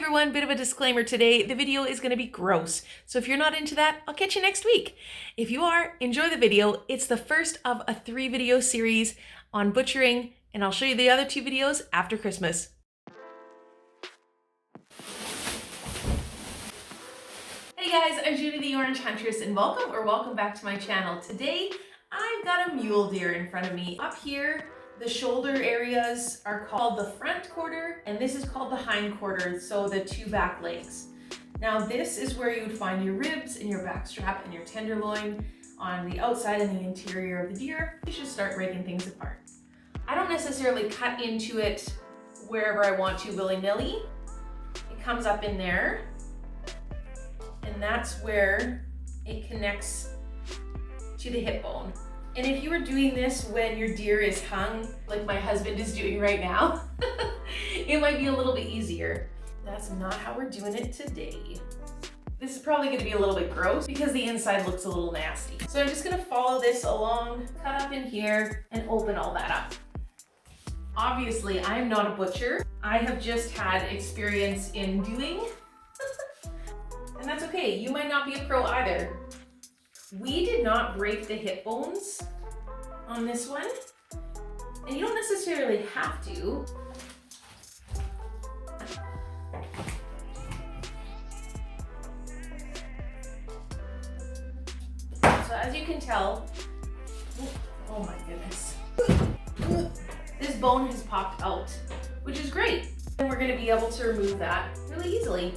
everyone, bit of a disclaimer today. The video is going to be gross. So if you're not into that, I'll catch you next week. If you are, enjoy the video. It's the first of a 3-video series on butchering, and I'll show you the other 2 videos after Christmas. Hey guys, I'm Judy the Orange Huntress, and welcome back to my channel. Today, I've got a mule deer in front of me. Up here, the shoulder areas are called the front quarter, and this is called the hind quarter, so the 2 back legs. Now this is where you would find your ribs and your backstrap and your tenderloin on the outside and the interior of the deer. You should start breaking things apart. I don't necessarily cut into it wherever I want to willy-nilly. It comes up in there, and that's where it connects to the hip bone. And if you were doing this when your deer is hung, like my husband is doing right now, it might be a little bit easier. That's not how we're doing it today. This is probably gonna be a little bit gross because the inside looks a little nasty. So I'm just gonna follow this along, cut up in here, and open all that up. Obviously, I am not a butcher. I have just had experience in doing, and that's okay. You might not be a pro either. We did not break the hip bones on this one, and you don't necessarily have to. So as you can tell, oh my goodness, this bone has popped out, which is great. And we're gonna be able to remove that really easily.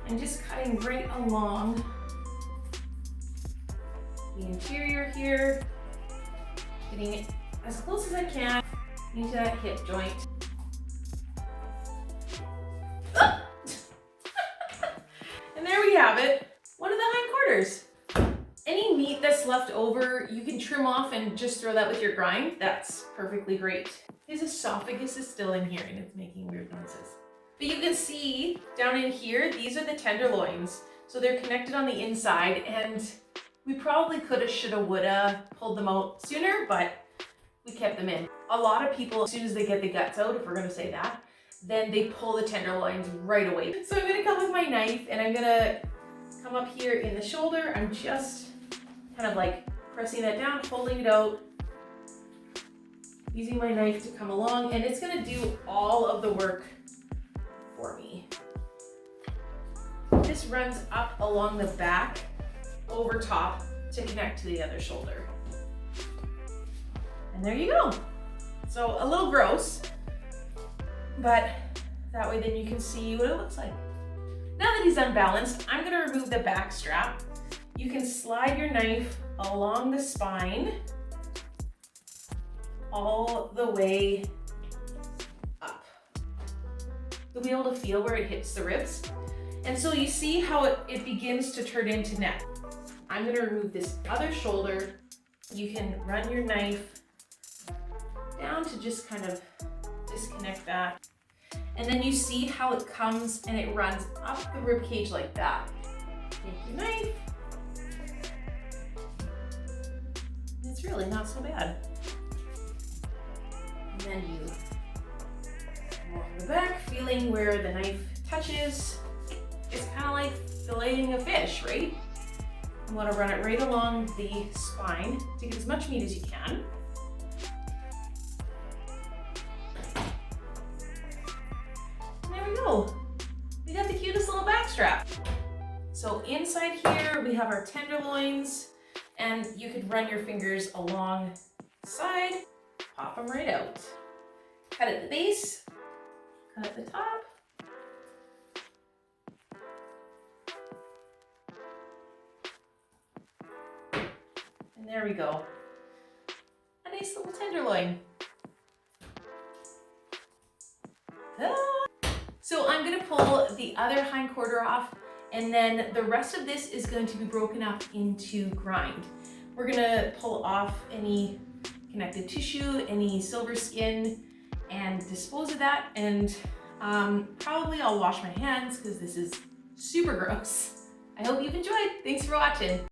I'm just cutting right along the interior here, getting it as close as I can into that hip joint. And there we have it, one of the hind quarters. Any meat that's left over, you can trim off and just throw that with your grind. That's perfectly great. His esophagus is still in here and it's making weird noises. But you can see down in here, these are the tenderloins. So they're connected on the inside, and we probably coulda, shoulda, woulda pulled them out sooner, but we kept them in. A lot of people, as soon as they get the guts out, if we're gonna say that, then they pull the tenderloins right away. So I'm gonna come with my knife and I'm gonna come up here in the shoulder. I'm just kind of like pressing that down, holding it out, using my knife to come along, and it's gonna do all of the work for me. This runs up along the back, over top to connect to the other shoulder. And there you go. So a little gross, but that way then you can see what it looks like. Now that he's unbalanced, I'm gonna remove the back strap. You can slide your knife along the spine all the way up. You'll be able to feel where it hits the ribs. And so you see how it begins to turn into neck. I'm gonna remove this other shoulder. You can run your knife down to just kind of disconnect that. And then you see how it comes and it runs up the rib cage like that. Take your knife. It's really not so bad. And then you go on the back, feeling where the knife touches. It's kind of like filleting a fish, right? You want to run it right along the spine to get as much meat as you can. And there we go. We got the cutest little backstrap. So inside here, we have our tenderloins, and you could run your fingers along the side, pop them right out. Cut at the base, cut at the top. And there we go. A nice little tenderloin. So I'm gonna pull the other hind quarter off, and then the rest of this is going to be broken up into grind. We're gonna pull off any connective tissue, any silver skin, and dispose of that. And probably I'll wash my hands because this is super gross. I hope you've enjoyed. Thanks for watching.